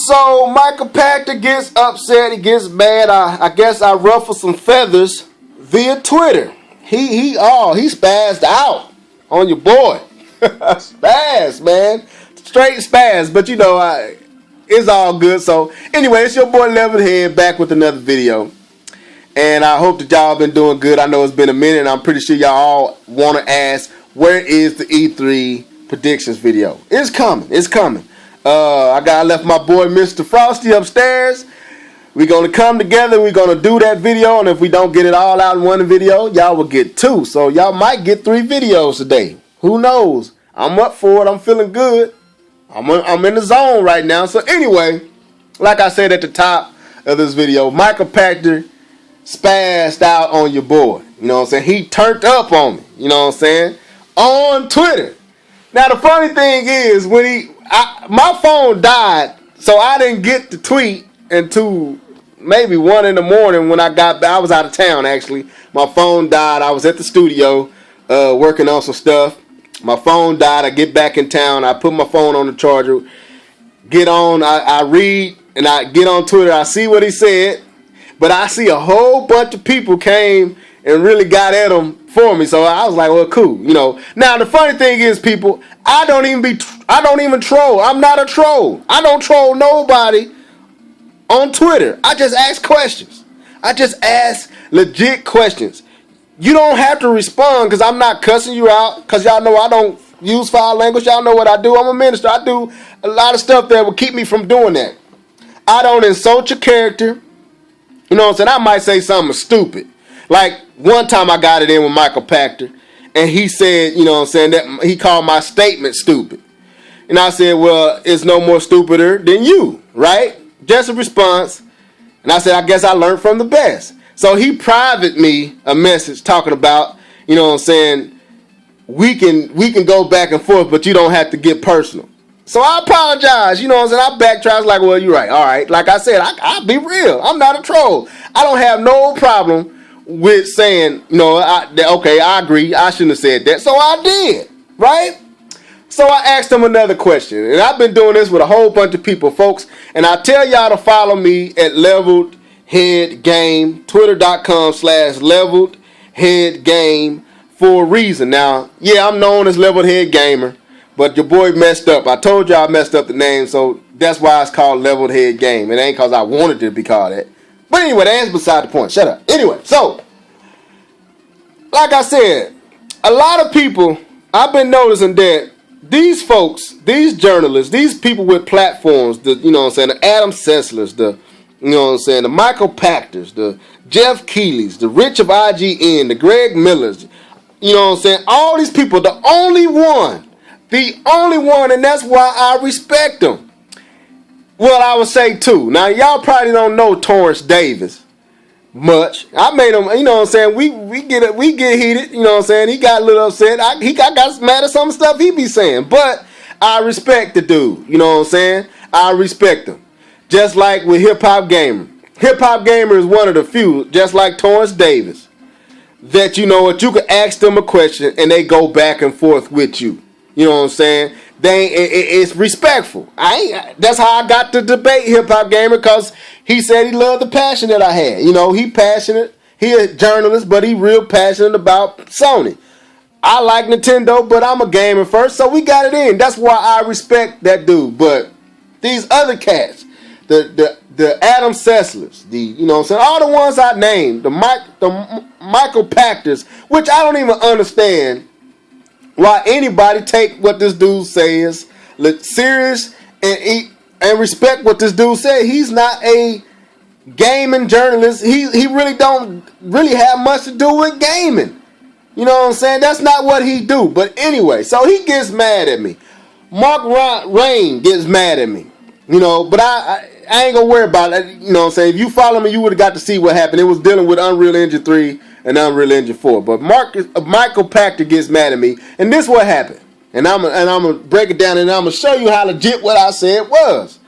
So Michael Pachter gets upset. He gets mad. I guess I ruffled some feathers via Twitter. He spazzed out on your boy. Spazz, man. Straight spazz. But it's all good. So anyway, it's your boy Leveledhead back with another video. And I hope that y'all been doing good. I know it's been a minute, and I'm pretty sure y'all all want to ask, where is the E3 predictions video? It's coming. It's coming. I left my boy Mr. Frosty upstairs. We're going to come together. We're going to do that video. And if we don't get it all out in one video, y'all will get 2. So y'all might get 3 videos today. Who knows? I'm up for it. I'm feeling good. I'm in the zone right now. So anyway, like I said at the top of this video, Michael Pachter spazzed out on your boy. You know what I'm saying? He turned up on me. You know what I'm saying? On Twitter. Now the funny thing is, when my phone died, so I didn't get the tweet until maybe 1 in the morning when I was out of town actually. My phone died. I was at the studio working on some stuff. My phone died. I get back in town. I put my phone on the charger. Get on. I read and I get on Twitter. I see what he said, but I see a whole bunch of people came and really got at him for me. So I was like, well, cool. Now the funny thing is, people, I don't even troll. I'm not a troll. I don't troll nobody on Twitter. I just ask questions. I just ask legit questions. You don't have to respond because I'm not cussing you out, because y'all know I don't use foul language. Y'all know what I do. I'm a minister. I do a lot of stuff that will keep me from doing that. I don't insult your character. You know what I'm saying? I might say something stupid. Like one time I got it in with Michael Pachter, and he said, you know what I'm saying, that he called my statement stupid. And I said, well, it's no more stupider than you, right? Just a response. And I said, I guess I learned from the best. So he private me a message talking about, you know what I'm saying, we can go back and forth, but you don't have to get personal. So I apologize, you know what I'm saying? I backtracked. I was like, well, you're right. All right. Like I said, I'll be real. I'm not a troll. I don't have no problem with saying, okay, I agree. I shouldn't have said that. So I did, right? So I asked him another question. And I've been doing this with a whole bunch of people, folks. And I tell y'all to follow me at Leveledhead Game, twitter.com/Leveledhead Game for a reason. Now, yeah, I'm known as Leveledhead Gamer, but your boy messed up. I told y'all I messed up the name, so that's why it's called Leveledhead Game. It ain't because I wanted it to be called that. But anyway, that's beside the point. Shut up. Anyway, so, like I said, a lot of people, I've been noticing that these folks, these journalists, these people with platforms, the Adam Sesslers, the Michael Pachters, the Jeff Keelys, the Rich of IGN, the Greg Millers, all these people, the only one, and that's why I respect them. Well, I would say too. Now, y'all probably don't know Torrance Davis much. I made him, we get heated, he got a little upset. He got mad at some stuff he be saying. But I respect the dude, I respect him. Just like with Hip Hop Gamer. Hip Hop Gamer is one of the few, just like Torrance Davis, that you can ask them a question and they go back and forth with you. You know what I'm saying? It's respectful. That's how I got to debate Hip Hop Gamer, because he said he loved the passion that I had. He passionate. He a journalist, but he real passionate about Sony. I like Nintendo, but I'm a gamer first, so we got it in. That's why I respect that dude. But these other cats, the Adam Sesslers, all the ones I named, the Michael Pachters, which I don't even understand why anybody take what this dude says serious and respect what this dude said. He's not a gaming journalist. He really don't have much to do with gaming. You know what I'm saying? That's not what he do. But anyway, so he gets mad at me. Mark Rain gets mad at me. But I ain't gonna worry about it. You know what I'm saying? If you follow me, you would have got to see what happened. It was dealing with Unreal Engine 3 and Unreal Engine 4. But Michael Pachter gets mad at me, and this what happened. And I'm gonna break it down, and I'm gonna show you how legit what I said was.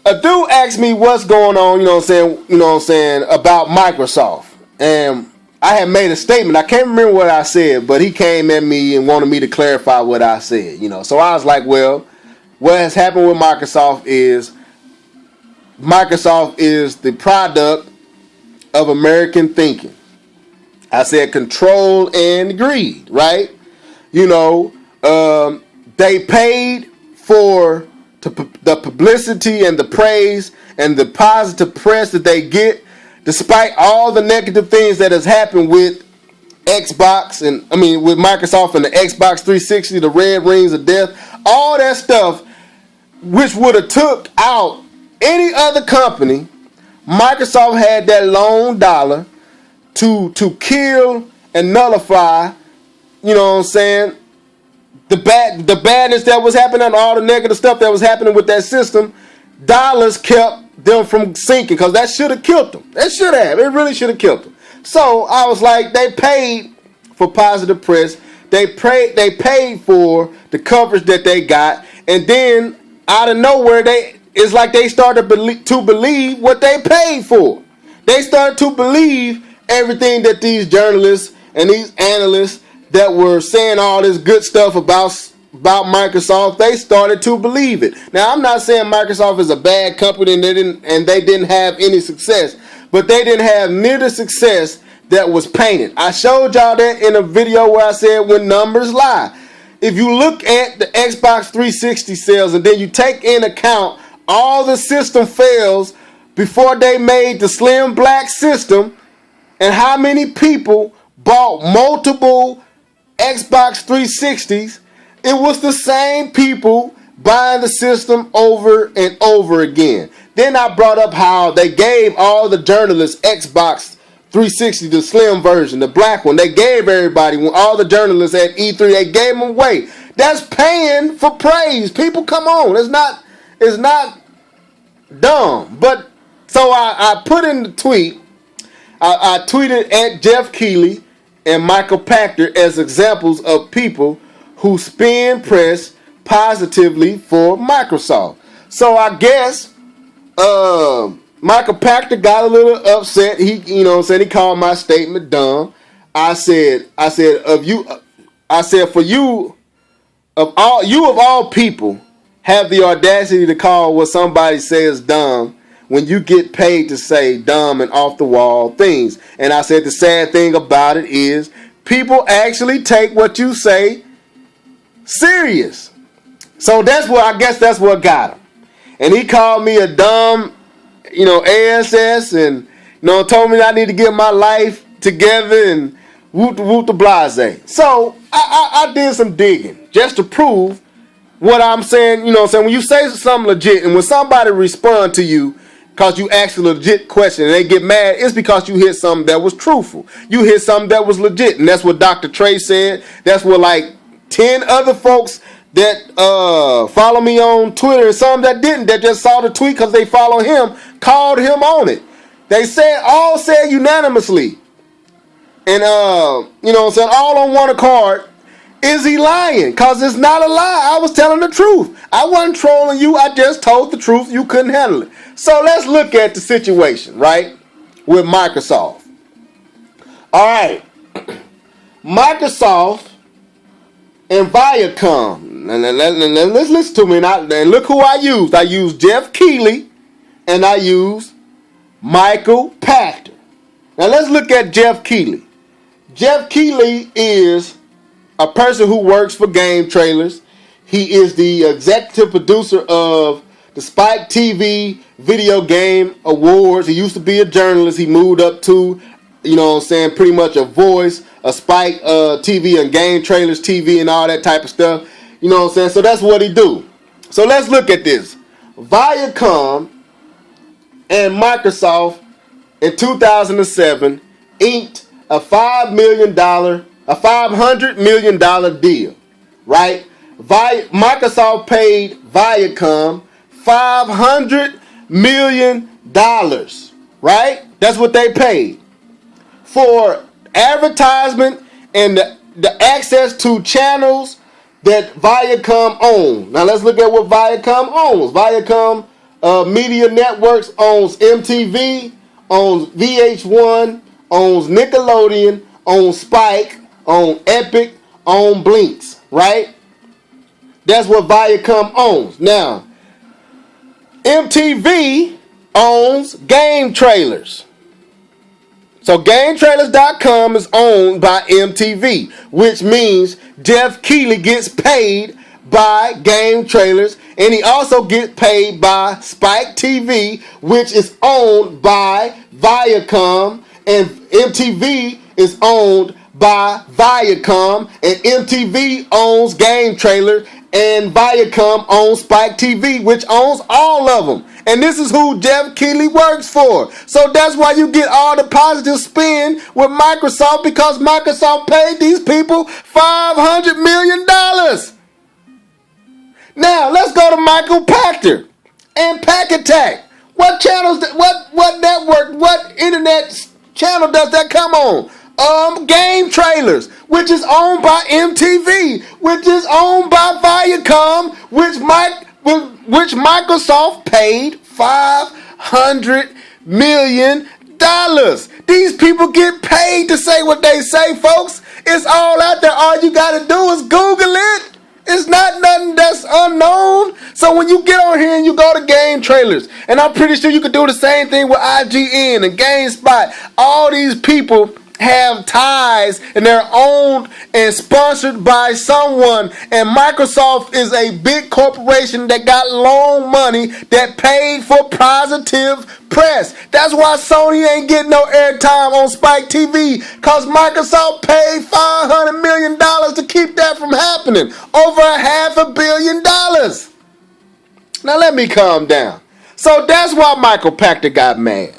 A dude asked me what's going on, about Microsoft. And I had made a statement. I can't remember what I said, but he came at me and wanted me to clarify what I said, So I was like, well, what has happened with Microsoft is Microsoft is the product of American thinking. I said control and greed, right? You know, they paid for the publicity and the praise and the positive press that they get, despite all the negative things that has happened with Xbox with Microsoft and the Xbox 360, the red rings of death, all that stuff, which would have took out any other company. Microsoft had that lone dollar to kill and nullify, you know what I'm saying, the badness that was happening, all the negative stuff that was happening with that system. Dollars kept them from sinking, because that should have killed them. It really should have killed them. So I was like, they paid for positive press. They paid for the coverage that they got, and then out of nowhere, it's like they started to believe what they paid for. They started to believe everything that these journalists and these analysts that were saying all this good stuff about Microsoft, they started to believe it. Now, I'm not saying Microsoft is a bad company and they didn't have any success, but they didn't have near the success that was painted. I showed y'all that in a video where I said when numbers lie. If you look at the Xbox 360 sales and then you take in account all the system fails before they made the slim black system, and how many people bought multiple Xbox 360s, it was the same people buying the system over and over again. Then I brought up how they gave all the journalists Xbox 360, the slim version, the black one. They gave everybody, all the journalists at E3, they gave them away. That's paying for praise. People, come on. It's not dumb. But so I put in the tweet, I tweeted at Jeff Keighley and Michael Pachter as examples of people who spin press positively for Microsoft. So I guess Michael Pachter got a little upset. He called my statement dumb. I said for you of all people have the audacity to call what somebody says dumb when you get paid to say dumb and off the wall things. And I said the sad thing about it is people actually take what you say serious. So I guess that's what got him. And he called me a dumb, ASS, and told me I need to get my life together and whoop the blase. So I did some digging just to prove what I'm saying. When you say something legit, and when somebody respond to you because you ask a legit question and they get mad, it's because you hit something that was truthful. You hit something that was legit, and that's what Dr. Trey said. That's what like 10 other folks that follow me on Twitter, and some that didn't, that just saw the tweet because they follow him, called him on it. They all said unanimously, and all on one accord, is he lying? Because it's not a lie. I was telling the truth. I wasn't trolling you. I just told the truth. You couldn't handle it. So let's look at the situation, right, with Microsoft. All right. Microsoft and Viacom. And let's listen to me. And look who I used. I used Jeff Keighley and I used Michael Pachter. Now let's look at Jeff Keighley. Jeff Keighley is a person who works for Game Trailers. He is the executive producer of the Spike TV Video Game Awards. He used to be a journalist. He moved up to, pretty much a voice, a Spike TV and Game Trailers TV and all that type of stuff. So that's what he do. So let's look at this. Viacom and Microsoft in 2007 inked a $500 million deal, right? Microsoft paid Viacom $500 million, right? That's what they paid for advertisement and the access to channels that Viacom owns. Now let's look at what Viacom owns. Viacom Media Networks owns MTV, owns VH1, owns Nickelodeon, owns Spike, owns Epic, owns Blinks, right? That's what Viacom owns. Now, MTV owns Game Trailers. So GameTrailers.com is owned by MTV, which means Jeff Keighley gets paid by Game Trailers, and he also gets paid by Spike TV, which is owned by Viacom, and MTV is owned by Viacom, and MTV owns Game Trailer, and Viacom owns Spike TV, which owns all of them. And this is who Jeff Keighley works for. So that's why you get all the positive spin with Microsoft, because Microsoft paid these people $500 million. Now, let's go to Michael Pachter and Pack Attack. What channels, what network, what internet channel does that come on? Game Trailers, which is owned by MTV, which is owned by Viacom, which Microsoft paid $500 million. These people get paid to say what they say, folks. It's all out there. All you got to do is Google it. It's not nothing that's unknown. So when you get on here and you go to Game Trailers, and I'm pretty sure you could do the same thing with IGN and GameSpot, all these people have ties and they're owned and sponsored by someone, and Microsoft is a big corporation that got loan money that paid for positive press. That's why Sony ain't getting no airtime on Spike TV, because Microsoft paid $500 million to keep that from happening. Over $500 million. Now let me calm down. So that's why Michael Pachter got mad.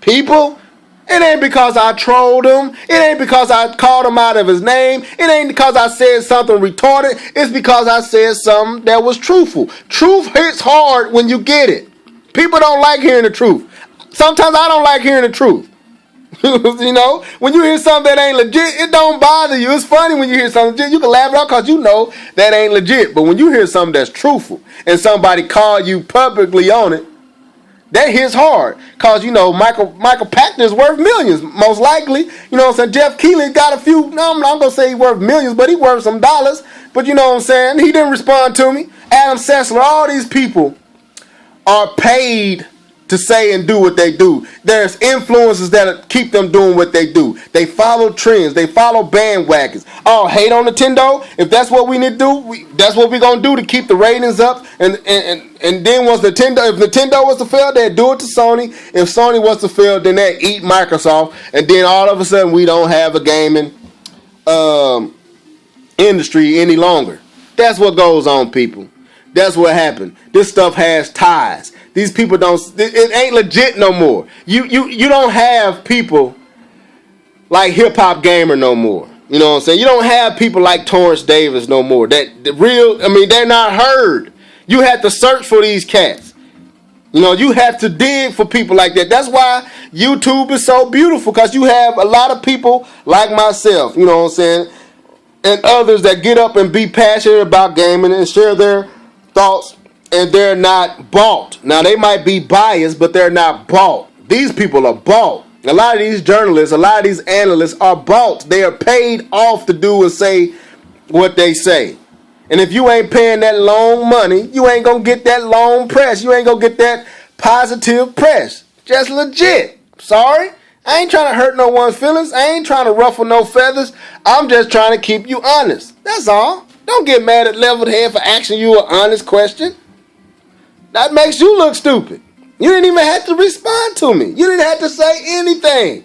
People, it ain't because I trolled him. It ain't because I called him out of his name. It ain't because I said something retarded. It's because I said something that was truthful. Truth hits hard when you get it. People don't like hearing the truth. Sometimes I don't like hearing the truth. You know, when you hear something that ain't legit, it don't bother you. It's funny when you hear something legit. You can laugh it off because you know that ain't legit. But when you hear something that's truthful and somebody call you publicly on it, that hits hard, because, you know, Michael Pachter is worth millions, most likely. You know what I'm saying? Jeff Keighley got a few, no, I'm not going to say he's worth millions, but he worth some dollars. But you know what I'm saying? He didn't respond to me. Adam Sessler, all these people are paid to say and do what they do. There's influences that keep them doing what they do. They follow trends. They follow bandwagons. Oh, hate on Nintendo? If that's what we need to do, that's what we're going to do to keep the ratings up. And then once if Nintendo was to fail, they'd do it to Sony. If Sony was to fail, then they'd eat Microsoft. And then all of a sudden, we don't have a gaming industry any longer. That's what goes on, people. That's what happened. This stuff has ties. These people it ain't legit no more. You don't have people like Hip Hop Gamer no more. You know what I'm saying? You don't have people like Torrance Davis no more. They're not heard. You have to search for these cats. You know, you have to dig for people like that. That's why YouTube is so beautiful, because you have a lot of people like myself, you know what I'm saying, and others that get up and be passionate about gaming and share their thoughts, and they're not bought. Now, they might be biased, but they're not bought. These people are bought. A lot of these journalists, a lot of these analysts are bought. They are paid off to do and say what they say. And if you ain't paying that long money, you ain't going to get that long press. You ain't going to get that positive press. Just legit. Sorry. I ain't trying to hurt no one's feelings. I ain't trying to ruffle no feathers. I'm just trying to keep you honest. That's all. Don't get mad at Leveledhead for asking you an honest question. That makes you look stupid. You didn't even have to respond to me. You didn't have to say anything.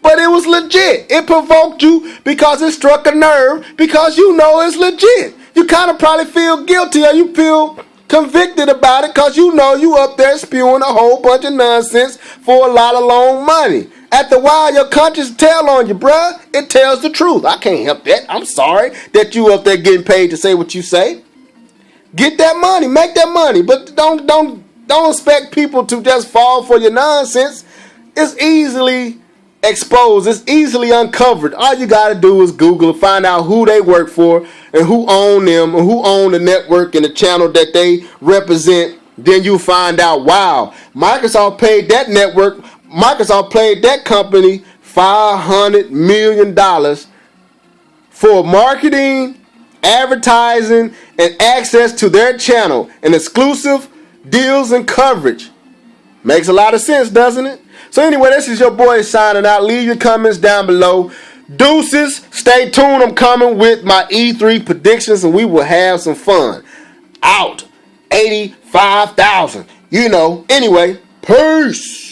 But it was legit. It provoked you because it struck a nerve, because you know it's legit. You kind of probably feel guilty, or you feel convicted about it, because you know you up there spewing a whole bunch of nonsense for a lot of loan money. After a while, your conscience tell on you, bruh. It tells the truth. I can't help that. I'm sorry that you up there getting paid to say what you say. Get that money. Make that money. But don't expect people to just fall for your nonsense. It's easily exposed. It's easily uncovered. All you got to do is Google and find out who they work for and who own them and who own the network and the channel that they represent. Then you find out, wow, Microsoft paid that network. Microsoft paid that company $500 million for marketing, advertising, and access to their channel, and exclusive deals and coverage. Makes a lot of sense, doesn't it? So anyway, this is your boy signing out. Leave your comments down below. Deuces, stay tuned. I'm coming with my E3 predictions, and we will have some fun. Out. 85,000. You know. Anyway, peace.